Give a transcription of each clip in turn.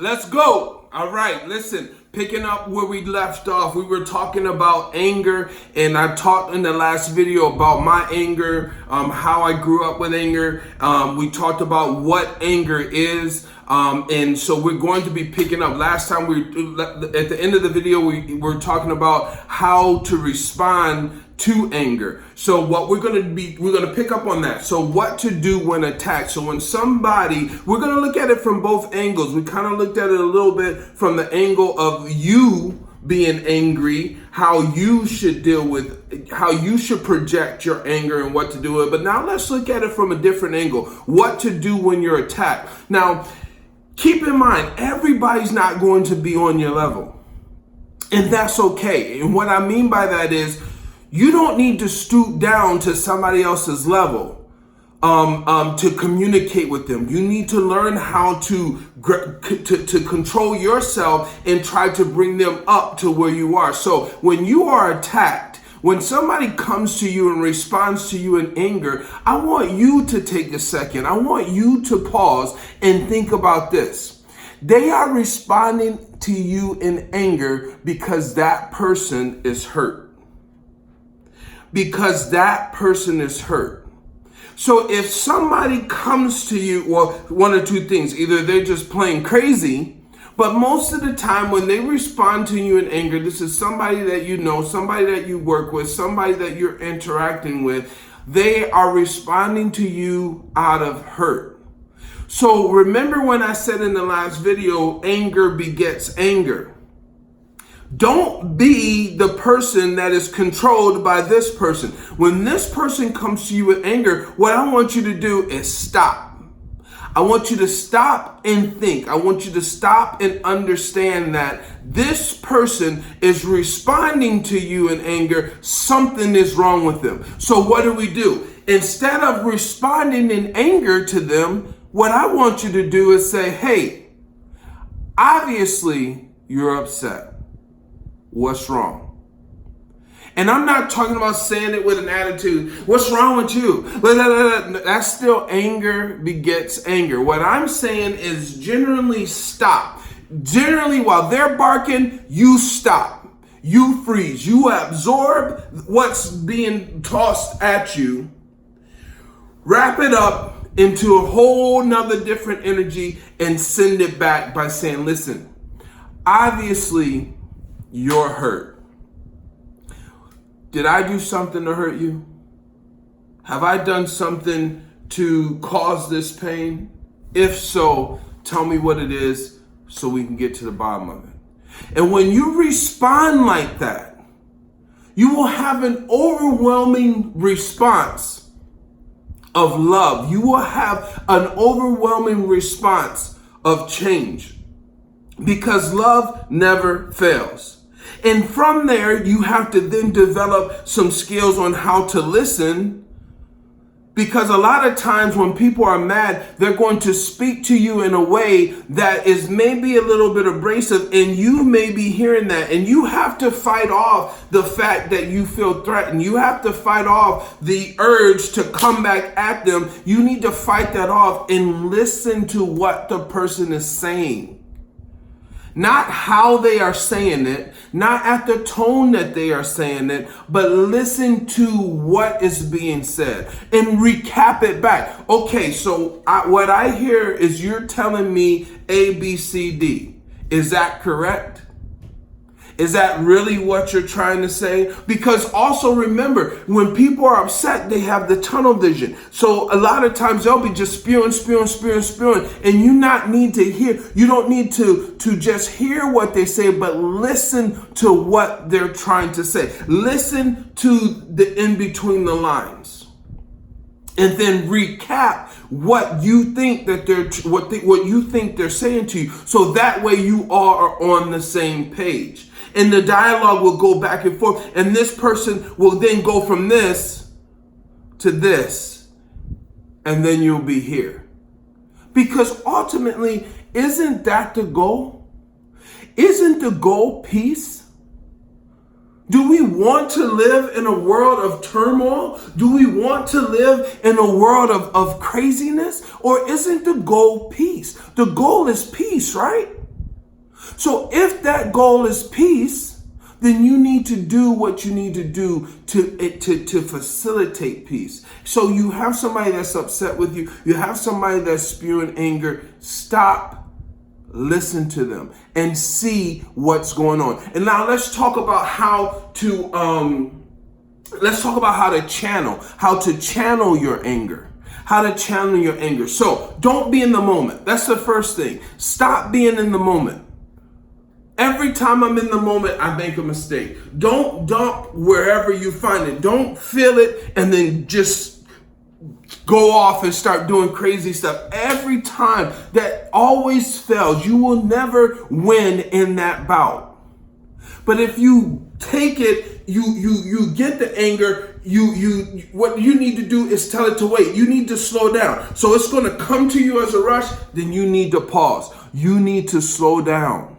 Let's go. All right, listen, picking up where we left off, we were talking about anger, and I talked in the last video about my anger, how I grew up with anger. We talked about what anger is, and so we're going to be picking up. Last time, at the end of the video, we were talking about how to respond to anger. So what we're going to pick up on that. So what to do when attacked. So when somebody, we're going to look at it from both angles. We kind of looked at it a little bit from the angle of you being angry, how you should deal with, how you should project your anger and what to do with it. But now let's look at it from a different angle. What to do when you're attacked. Now, keep in mind, everybody's not going to be on your level. And that's okay. And what I mean by that is, you don't need to stoop down to somebody else's level to communicate with them. You need to learn how to control yourself and try to bring them up to where you are. So when you are attacked, when somebody comes to you and responds to you in anger, I want you to take a second. I want you to pause and think about this. They are responding to you in anger because that person is hurt. Because that person is hurt. So if somebody comes to you, well, one or two things, either they're just plain crazy, but most of the time when they respond to you in anger, this is somebody that you know, somebody that you work with, somebody that you're interacting with, they are responding to you out of hurt. So remember when I said in the last video, anger begets anger. Don't be the person that is controlled by this person. When this person comes to you with anger, what I want you to do is stop. I want you to stop and think. I want you to stop and understand that this person is responding to you in anger. Something is wrong with them. So what do? Instead of responding in anger to them, what I want you to do is say, hey, obviously you're upset. What's wrong? And I'm not talking about saying it with an attitude. What's wrong with you? That's still anger begets anger. What I'm saying is generally stop. Generally, while they're barking, you stop. You freeze. You absorb what's being tossed at you. Wrap it up into a whole nother different energy and send it back by saying, listen, obviously, you're hurt. Did I do something to hurt you? Have I done something to cause this pain? If so, tell me what it is so we can get to the bottom of it. And when you respond like that, you will have an overwhelming response of love. You will have an overwhelming response of change because love never fails. And from there, you have to then develop some skills on how to listen, because a lot of times when people are mad, they're going to speak to you in a way that is maybe a little bit abrasive, and you may be hearing that, and you have to fight off the fact that you feel threatened. You have to fight off the urge to come back at them. You need to fight that off and listen to what the person is saying. Not how they are saying it, not at the tone that they are saying it, but listen to what is being said and recap it back. Okay, so what I hear is you're telling me A, B, C, D. Is that correct? Is that really what you're trying to say? Because also remember, when people are upset, they have the tunnel vision. So a lot of times they'll be just spewing, and you don't need to just hear what they say, but listen to what they're trying to say. Listen to the in between the lines. And then recap what you think that what you think they're saying to you. So that way you all are on the same page. And the dialogue will go back and forth. And this person will then go from this to this. And then you'll be here. Because ultimately, isn't that the goal? Isn't the goal peace? Do we want to live in a world of turmoil? Do we want to live in a world of craziness? Or isn't the goal peace? The goal is peace, right? So if that goal is peace, then you need to do what you need to do to facilitate peace. So you have somebody that's upset with you. You have somebody that's spewing anger. Stop, listen to them, and see what's going on. And now let's talk about how to channel your anger. How to channel your anger. So don't be in the moment. That's the first thing. Stop being in the moment. Every time I'm in the moment, I make a mistake. Don't dump wherever you find it. Don't feel it and then just go off and start doing crazy stuff. Every time, that always fails. You will never win in that bout. But if you take it, you get the anger, what you need to do is tell it to wait. You need to slow down. So it's going to come to you as a rush, then you need to pause. You need to slow down.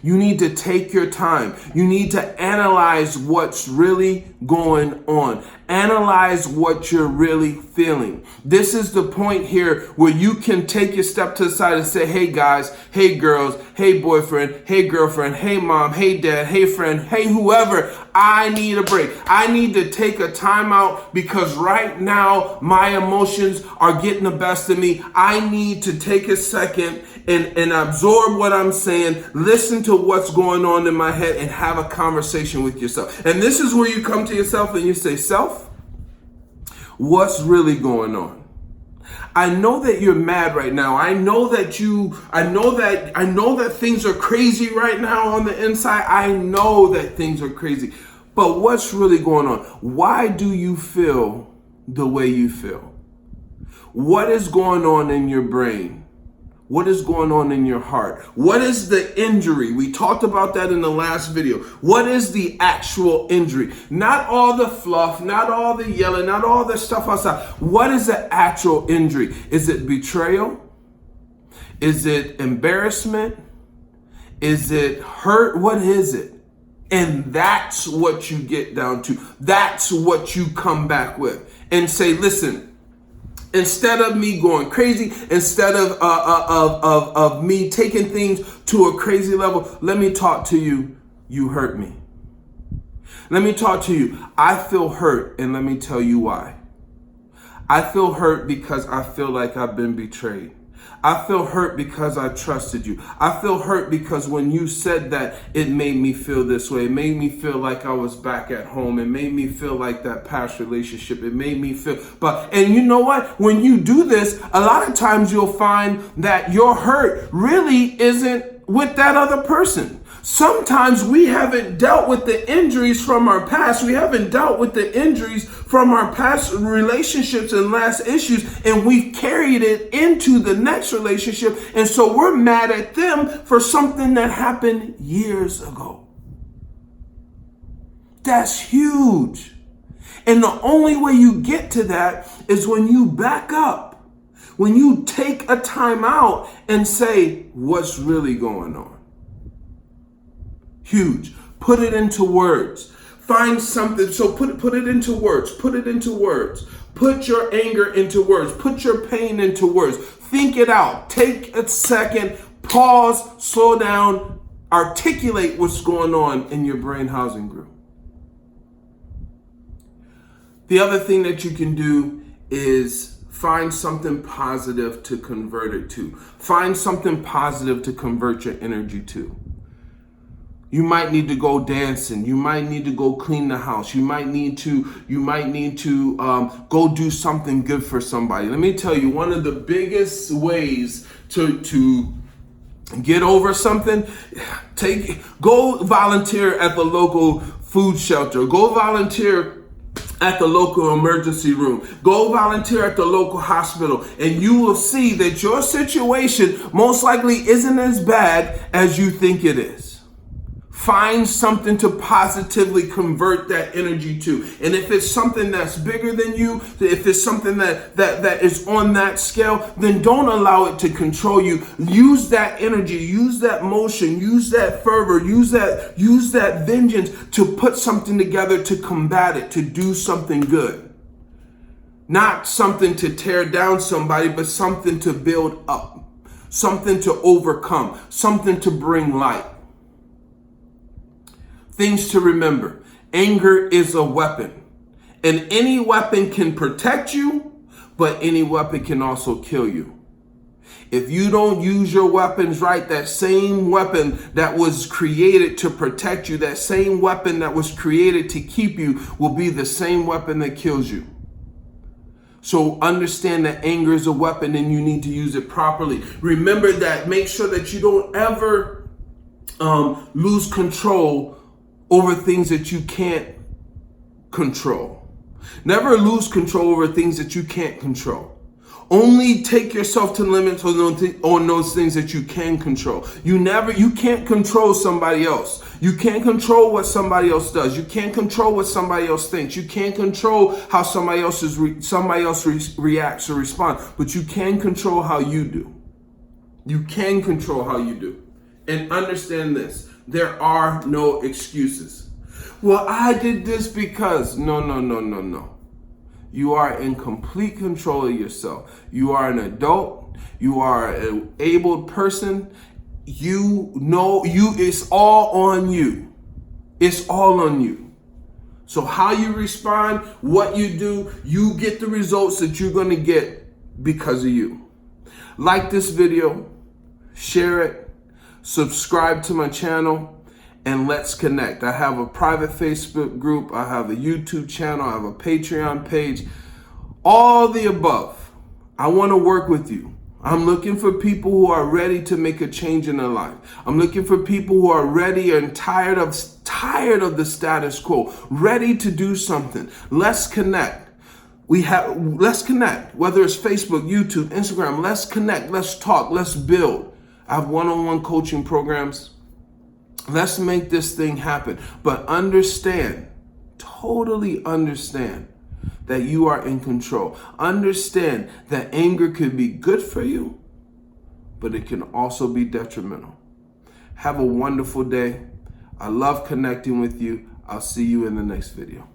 You need to take your time. You need to analyze what's really going on. Analyze what you're really feeling. This is the point here where you can take a step to the side and say, hey guys, hey girls, hey boyfriend, hey girlfriend, hey mom, hey dad, hey friend, hey whoever, I need a break. I need to take a time out because right now my emotions are getting the best of me. I need to take a second and absorb what I'm saying, listen to what's going on in my head, and have a conversation with yourself. And this is where you come to yourself and you say, self, what's really going on? I know that you're mad right now. I know that things are crazy right now on the inside. I know that things are crazy. But what's really going on? Why do you feel the way you feel? What is going on in your brain? What is going on in your heart? What is the injury? We talked about that in the last video. What is the actual injury? Not all the fluff, not all the yelling, not all the stuff outside. What is the actual injury? Is it betrayal? Is it embarrassment? Is it hurt? What is it? And that's what you get down to. That's what you come back with and say, listen, instead of me going crazy, instead of me taking things to a crazy level, let me talk to you. You hurt me. Let me talk to you. I feel hurt, and let me tell you why. I feel hurt because I feel like I've been betrayed. I feel hurt because I trusted you. I feel hurt because when you said that, it made me feel this way. It made me feel like I was back at home. It made me feel like that past relationship. It made me feel, and you know what? When you do this, a lot of times you'll find that your hurt really isn't with that other person. Sometimes we haven't dealt with the injuries from our past. We haven't dealt with the injuries from our past relationships and last issues, and we've carried it into the next relationship. And so we're mad at them for something that happened years ago. That's huge. And the only way you get to that is when you back up, when you take a time out and say, what's really going on? Huge. Put it into words. Find something. So put it into words. Put it into words. Put your anger into words. Put your pain into words. Think it out. Take a second. Pause. Slow down. Articulate what's going on in your brain housing group. The other thing that you can do is find something positive to convert it to. Find something positive to convert your energy to. You might need to go dancing. You might need to go clean the house. You might need to go do something good for somebody. Let me tell you, one of the biggest ways to get over something, go volunteer at the local food shelter. Go volunteer at the local emergency room. Go volunteer at the local hospital, and you will see that your situation most likely isn't as bad as you think it is. Find something to positively convert that energy to. And if it's something that's bigger than you, if it's something that is on that scale, then don't allow it to control you. Use that energy, use that motion, use that fervor, use that vengeance to put something together to combat it, to do something good. Not something to tear down somebody, but something to build up. something to overcome, something to bring light. Things to remember. Anger is a weapon. And any weapon can protect you, but any weapon can also kill you. If you don't use your weapons right, that same weapon that was created to protect you, that same weapon that was created to keep you, will be the same weapon that kills you. So understand that anger is a weapon and you need to use it properly. Remember that. Make sure that you don't ever lose control over things that you can't control. Never lose control over things that you can't control. Only take yourself to limits on those things that you can control. You can't control somebody else. You can't control what somebody else does. You can't control what somebody else thinks. You can't control how somebody else reacts or responds. But you can control how you do. You can control how you do. And understand this. There are no excuses. Well, I did this because... No. You are in complete control of yourself. You are an adult. You are an able person. It's all on you. It's all on you. So how you respond, what you do, you get the results that you're going to get because of you. Like this video, share it, subscribe to my channel, and let's connect. I have a private Facebook group. I have a YouTube channel. I have a Patreon page. All the above. I want to work with you. I'm looking for people who are ready to make a change in their life. I'm looking for people who are ready and tired of the status quo, ready to do something. Let's connect. Let's connect. Whether it's Facebook, YouTube, Instagram, let's connect. Let's talk. Let's build. I have one-on-one coaching programs. Let's make this thing happen. But understand, totally understand that you are in control. Understand that anger could be good for you, but it can also be detrimental. Have a wonderful day. I love connecting with you. I'll see you in the next video.